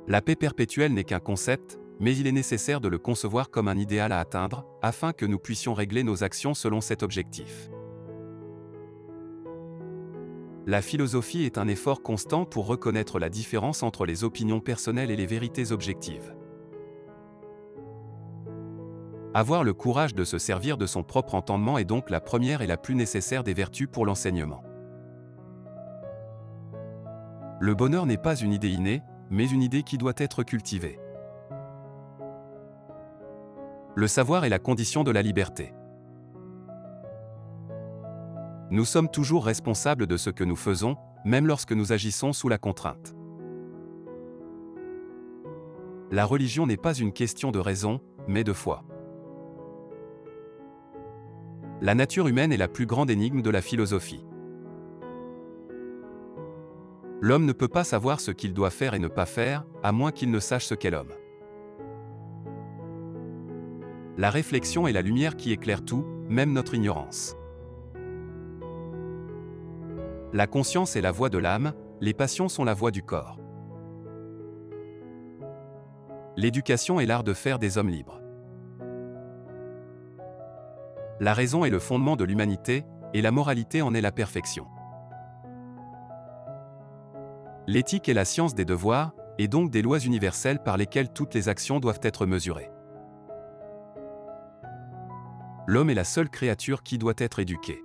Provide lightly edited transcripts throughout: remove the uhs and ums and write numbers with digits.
La paix perpétuelle n'est qu'un concept, mais il est nécessaire de le concevoir comme un idéal à atteindre, afin que nous puissions régler nos actions selon cet objectif. La philosophie est un effort constant pour reconnaître la différence entre les opinions personnelles et les vérités objectives. Avoir le courage de se servir de son propre entendement est donc la première et la plus nécessaire des vertus pour l'enseignement. Le bonheur n'est pas une idée innée, mais une idée qui doit être cultivée. Le savoir est la condition de la liberté. Nous sommes toujours responsables de ce que nous faisons, même lorsque nous agissons sous la contrainte. La religion n'est pas une question de raison, mais de foi. La nature humaine est la plus grande énigme de la philosophie. L'homme ne peut pas savoir ce qu'il doit faire et ne pas faire, à moins qu'il ne sache ce qu'est l'homme. La réflexion est la lumière qui éclaire tout, même notre ignorance. La conscience est la voix de l'âme, les passions sont la voix du corps. L'éducation est l'art de faire des hommes libres. La raison est le fondement de l'humanité, et la moralité en est la perfection. L'éthique est la science des devoirs, et donc des lois universelles par lesquelles toutes les actions doivent être mesurées. L'homme est la seule créature qui doit être éduquée.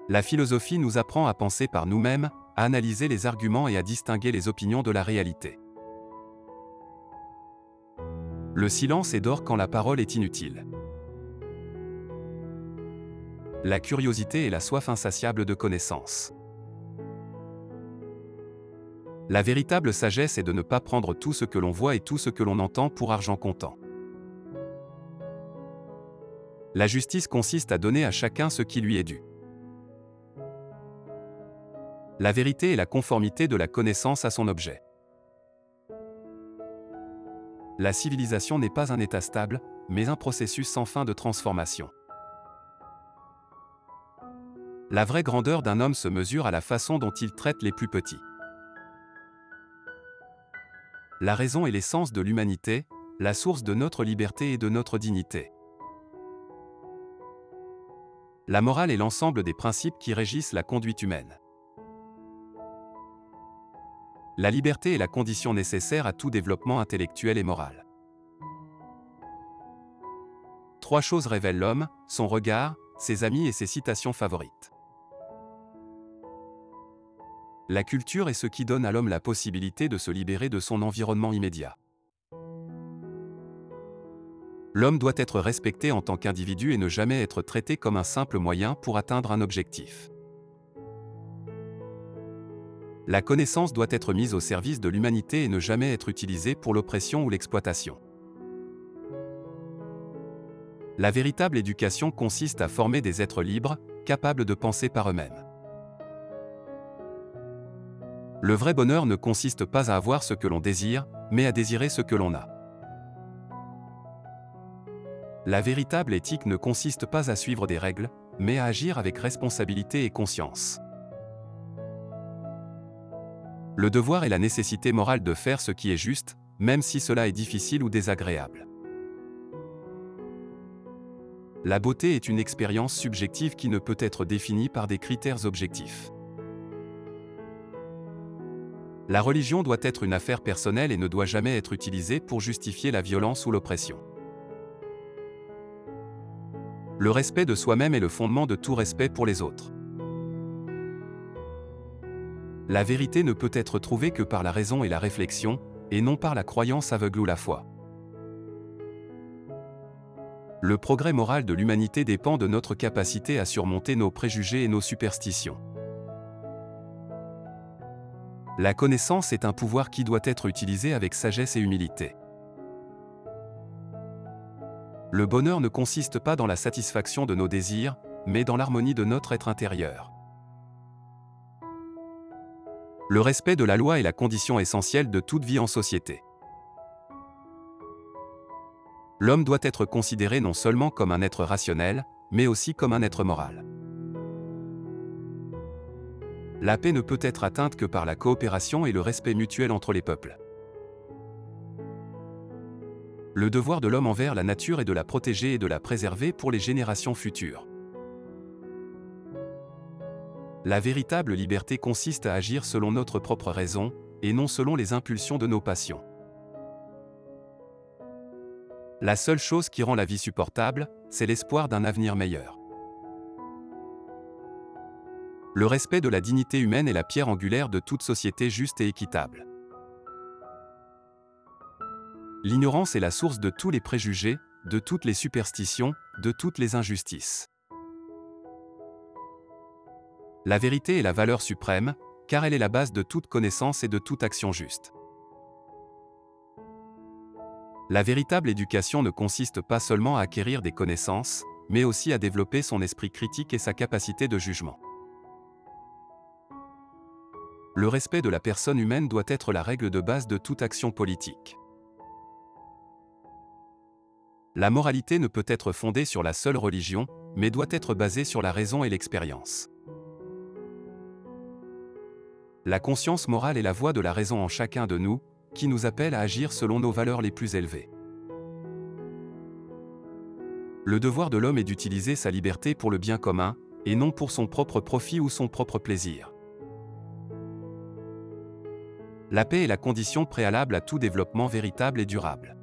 La philosophie nous apprend à penser par nous-mêmes, à analyser les arguments et à distinguer les opinions de la réalité. Le silence est d'or quand la parole est inutile. La curiosité est la soif insatiable de connaissance. La véritable sagesse est de ne pas prendre tout ce que l'on voit et tout ce que l'on entend pour argent comptant. La justice consiste à donner à chacun ce qui lui est dû. La vérité est la conformité de la connaissance à son objet. La civilisation n'est pas un état stable, mais un processus sans fin de transformation. La vraie grandeur d'un homme se mesure à la façon dont il traite les plus petits. La raison est l'essence de l'humanité, la source de notre liberté et de notre dignité. La morale est l'ensemble des principes qui régissent la conduite humaine. La liberté est la condition nécessaire à tout développement intellectuel et moral. Trois choses révèlent l'homme, son regard, ses amis et ses citations favorites. La culture est ce qui donne à l'homme la possibilité de se libérer de son environnement immédiat. L'homme doit être respecté en tant qu'individu et ne jamais être traité comme un simple moyen pour atteindre un objectif. La connaissance doit être mise au service de l'humanité et ne jamais être utilisée pour l'oppression ou l'exploitation. La véritable éducation consiste à former des êtres libres, capables de penser par eux-mêmes. Le vrai bonheur ne consiste pas à avoir ce que l'on désire, mais à désirer ce que l'on a. La véritable éthique ne consiste pas à suivre des règles, mais à agir avec responsabilité et conscience. Le devoir est la nécessité morale de faire ce qui est juste, même si cela est difficile ou désagréable. La beauté est une expérience subjective qui ne peut être définie par des critères objectifs. La religion doit être une affaire personnelle et ne doit jamais être utilisée pour justifier la violence ou l'oppression. Le respect de soi-même est le fondement de tout respect pour les autres. La vérité ne peut être trouvée que par la raison et la réflexion, et non par la croyance aveugle ou la foi. Le progrès moral de l'humanité dépend de notre capacité à surmonter nos préjugés et nos superstitions. La connaissance est un pouvoir qui doit être utilisé avec sagesse et humilité. Le bonheur ne consiste pas dans la satisfaction de nos désirs, mais dans l'harmonie de notre être intérieur. Le respect de la loi est la condition essentielle de toute vie en société. L'homme doit être considéré non seulement comme un être rationnel, mais aussi comme un être moral. La paix ne peut être atteinte que par la coopération et le respect mutuel entre les peuples. Le devoir de l'homme envers la nature est de la protéger et de la préserver pour les générations futures. La véritable liberté consiste à agir selon notre propre raison, et non selon les impulsions de nos passions. La seule chose qui rend la vie supportable, c'est l'espoir d'un avenir meilleur. Le respect de la dignité humaine est la pierre angulaire de toute société juste et équitable. L'ignorance est la source de tous les préjugés, de toutes les superstitions, de toutes les injustices. La vérité est la valeur suprême, car elle est la base de toute connaissance et de toute action juste. La véritable éducation ne consiste pas seulement à acquérir des connaissances, mais aussi à développer son esprit critique et sa capacité de jugement. Le respect de la personne humaine doit être la règle de base de toute action politique. La moralité ne peut être fondée sur la seule religion, mais doit être basée sur la raison et l'expérience. La conscience morale est la voix de la raison en chacun de nous, qui nous appelle à agir selon nos valeurs les plus élevées. Le devoir de l'homme est d'utiliser sa liberté pour le bien commun, et non pour son propre profit ou son propre plaisir. La paix est la condition préalable à tout développement véritable et durable.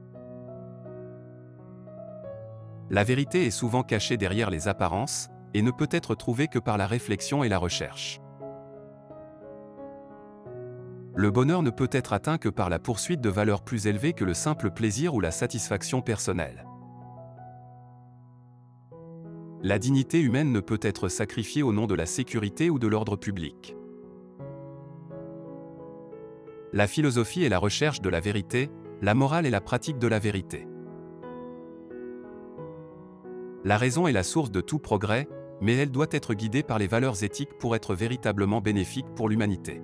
La vérité est souvent cachée derrière les apparences, et ne peut être trouvée que par la réflexion et la recherche. Le bonheur ne peut être atteint que par la poursuite de valeurs plus élevées que le simple plaisir ou la satisfaction personnelle. La dignité humaine ne peut être sacrifiée au nom de la sécurité ou de l'ordre public. La philosophie est la recherche de la vérité, la morale est la pratique de la vérité. La raison est la source de tout progrès, mais elle doit être guidée par les valeurs éthiques pour être véritablement bénéfique pour l'humanité.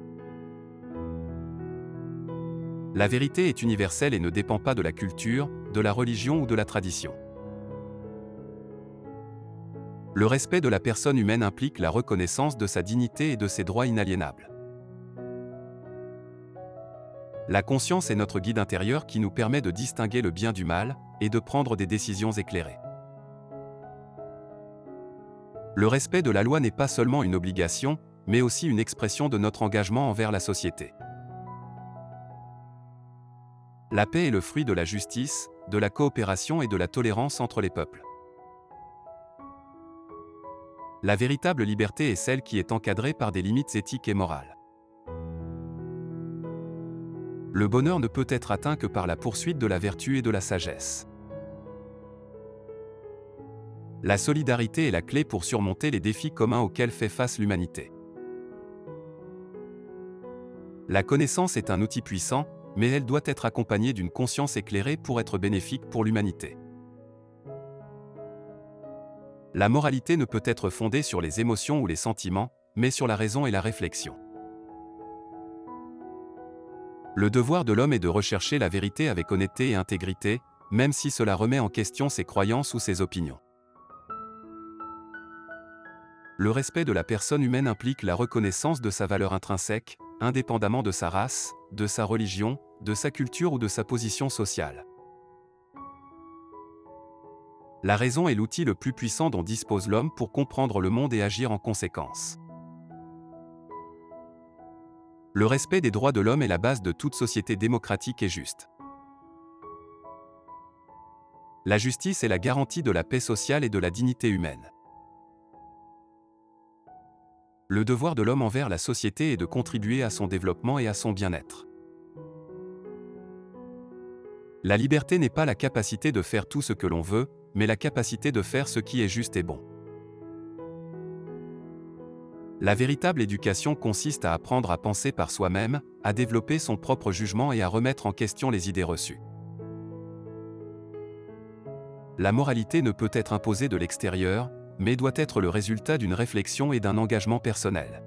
La vérité est universelle et ne dépend pas de la culture, de la religion ou de la tradition. Le respect de la personne humaine implique la reconnaissance de sa dignité et de ses droits inaliénables. La conscience est notre guide intérieur qui nous permet de distinguer le bien du mal et de prendre des décisions éclairées. Le respect de la loi n'est pas seulement une obligation, mais aussi une expression de notre engagement envers la société. La paix est le fruit de la justice, de la coopération et de la tolérance entre les peuples. La véritable liberté est celle qui est encadrée par des limites éthiques et morales. Le bonheur ne peut être atteint que par la poursuite de la vertu et de la sagesse. La solidarité est la clé pour surmonter les défis communs auxquels fait face l'humanité. La connaissance est un outil puissant, mais elle doit être accompagnée d'une conscience éclairée pour être bénéfique pour l'humanité. La moralité ne peut être fondée sur les émotions ou les sentiments, mais sur la raison et la réflexion. Le devoir de l'homme est de rechercher la vérité avec honnêteté et intégrité, même si cela remet en question ses croyances ou ses opinions. Le respect de la personne humaine implique la reconnaissance de sa valeur intrinsèque, indépendamment de sa race, de sa religion, de sa culture ou de sa position sociale. La raison est l'outil le plus puissant dont dispose l'homme pour comprendre le monde et agir en conséquence. Le respect des droits de l'homme est la base de toute société démocratique et juste. La justice est la garantie de la paix sociale et de la dignité humaine. Le devoir de l'homme envers la société est de contribuer à son développement et à son bien-être. La liberté n'est pas la capacité de faire tout ce que l'on veut, mais la capacité de faire ce qui est juste et bon. La véritable éducation consiste à apprendre à penser par soi-même, à développer son propre jugement et à remettre en question les idées reçues. La moralité ne peut être imposée de l'extérieur, mais doit être le résultat d'une réflexion et d'un engagement personnel.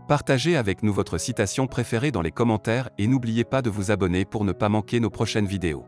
Partagez avec nous votre citation préférée dans les commentaires et n'oubliez pas de vous abonner pour ne pas manquer nos prochaines vidéos.